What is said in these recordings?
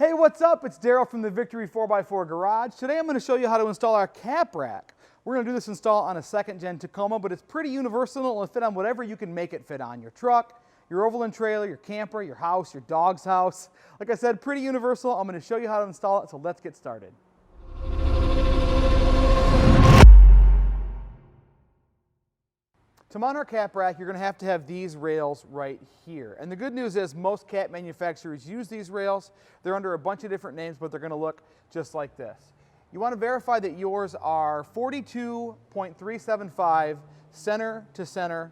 Hey, what's up? It's Daryl from the Victory 4x4 Garage. Today I'm going to show you how to install our cap rack. We're going to do this install on a 2nd gen Tacoma, but it's pretty universal. It'll fit on whatever you can make it fit on. Your truck, your overland trailer, your camper, your house, your dog's house. Like I said, pretty universal. I'm going to show you how to install it, so let's get started. To mount our cap rack, you're going to have these rails right here. And the good news is most cap manufacturers use these rails. They're under a bunch of different names, but they're going to look just like this. You want to verify that yours are 42.375 center to center,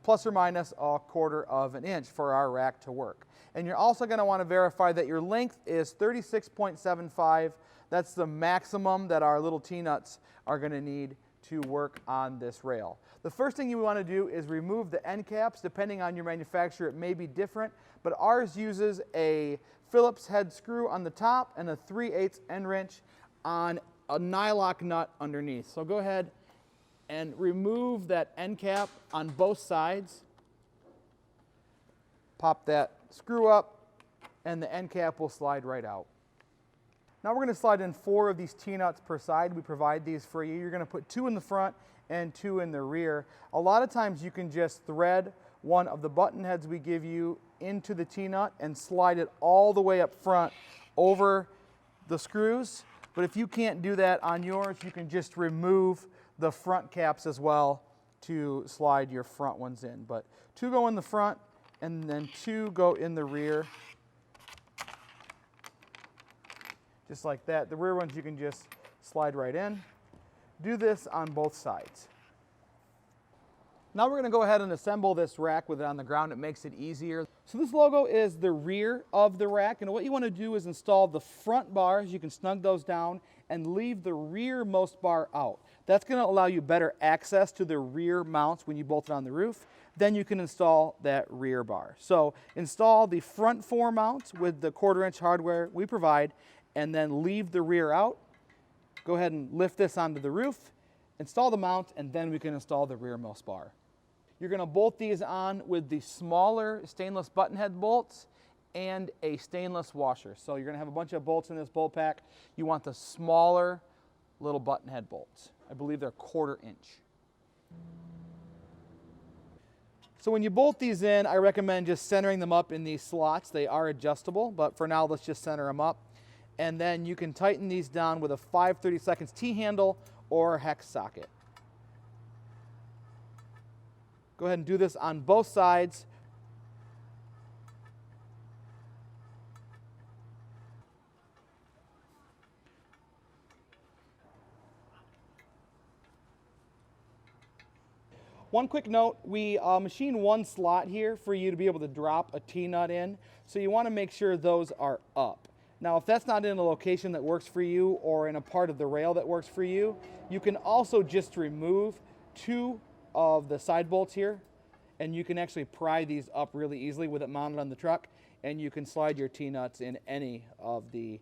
plus or minus a 1/4 of an inch for our rack to work. And you're also going to want to verify that your length is 36.75. That's the maximum that our little T-nuts are going to need to work on this rail. The first thing you want to do is remove the end caps. Depending on your manufacturer, it may be different, but ours uses a Phillips head screw on the top and a 3/8 end wrench on a nylock nut underneath. So go ahead and remove that end cap on both sides. Pop that screw up and the end cap will slide right out. Now we're going to slide in 4 of these T-nuts per side. We provide these for you. You're going to put 2 in the front and 2 in the rear. A lot of times you can just thread one of the button heads we give you into the T-nut and slide it all the way up front over the screws. But if you can't do that on yours, you can just remove the front caps as well to slide your front ones in. But 2 go in the front and then 2 go in the rear. Just like that. The rear ones you can just slide right in. Do this on both sides. Now we're going to go ahead and assemble this rack with it on the ground. It makes it easier. So this logo is the rear of the rack, and what you want to do is install the front bars. You can snug those down and leave the rearmost bar out. That's going to allow you better access to the rear mounts when you bolt it on the roof. Then you can install that rear bar. So install the front 4 mounts with the 1/4 inch hardware we provide, and then leave the rear out. Go ahead and lift this onto the roof, install the mount, and then we can install the rearmost bar. You're going to bolt these on with the smaller stainless button head bolts and a stainless washer. So you're going to have a bunch of bolts in this bolt pack. You want the smaller little button head bolts. I believe they're 1/4 inch. So when you bolt these in, I recommend just centering them up in these slots. They are adjustable, but for now, let's just center them up. And then you can tighten these down with a 5/32 T-handle or hex socket. Go ahead and do this on both sides. One quick note, we machine 1 slot here for you to be able to drop a T-nut in, so you want to make sure those are up. Now, if that's not in a location that works for you or in a part of the rail that works for you, you can also just remove 2 of the side bolts here, and you can actually pry these up really easily with it mounted on the truck, and you can slide your T-nuts in any of the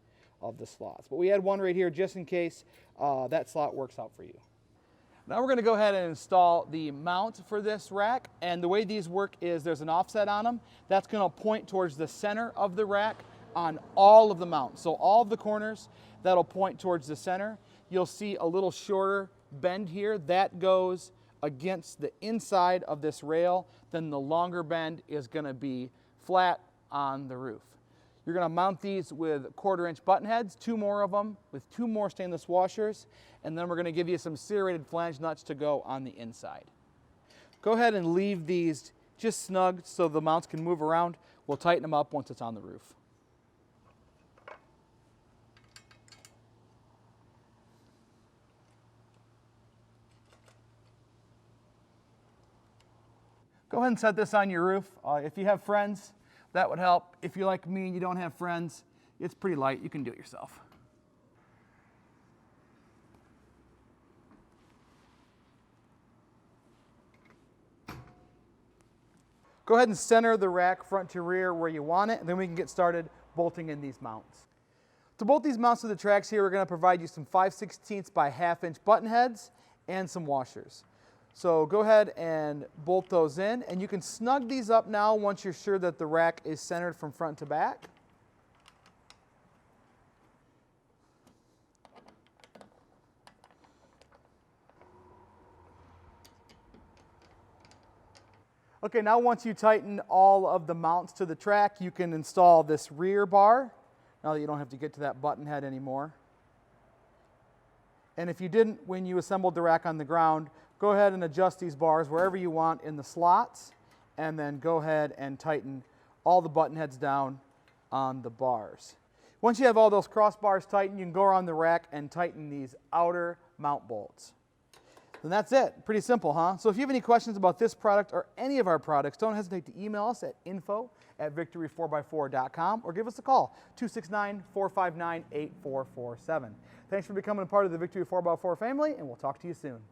slots. But we had one right here just in case that slot works out for you. Now we're going to go ahead and install the mount for this rack, and the way these work is there's an offset on them. That's going to point towards the center of the rack on all of the mounts. So all of the corners, that'll point towards the center. You'll see a little shorter bend here. That goes against the inside of this rail. Then the longer bend is going to be flat on the roof. You're going to mount these with 1/4 inch button heads, 2 more of them with 2 more stainless washers, and then we're going to give you some serrated flange nuts to go on the inside. Go ahead and leave these just snug so the mounts can move around. We'll tighten them up once it's on the roof. Go ahead and set this on your roof. If you have friends, that would help. If you're like me and you don't have friends, it's pretty light. You can do it yourself. Go ahead and center the rack front to rear where you want it, and then we can get started bolting in these mounts. To bolt these mounts to the tracks here, we're going to provide you some 5/16 by 1/2 inch button heads and some washers. So go ahead and bolt those in, and you can snug these up now once you're sure that the rack is centered from front to back. Okay, now once you tighten all of the mounts to the track, you can install this rear bar, now that you don't have to get to that button head anymore. And if you didn't when you assembled the rack on the ground, go ahead and adjust these bars wherever you want in the slots, and then go ahead and tighten all the button heads down on the bars. Once you have all those crossbars tightened, you can go around the rack and tighten these outer mount bolts. And that's it. Pretty simple, huh? So if you have any questions about this product or any of our products, don't hesitate to email us at info@victory4x4.com or give us a call, 269-459-8447. Thanks for becoming a part of the Victory 4x4 family, and we'll talk to you soon.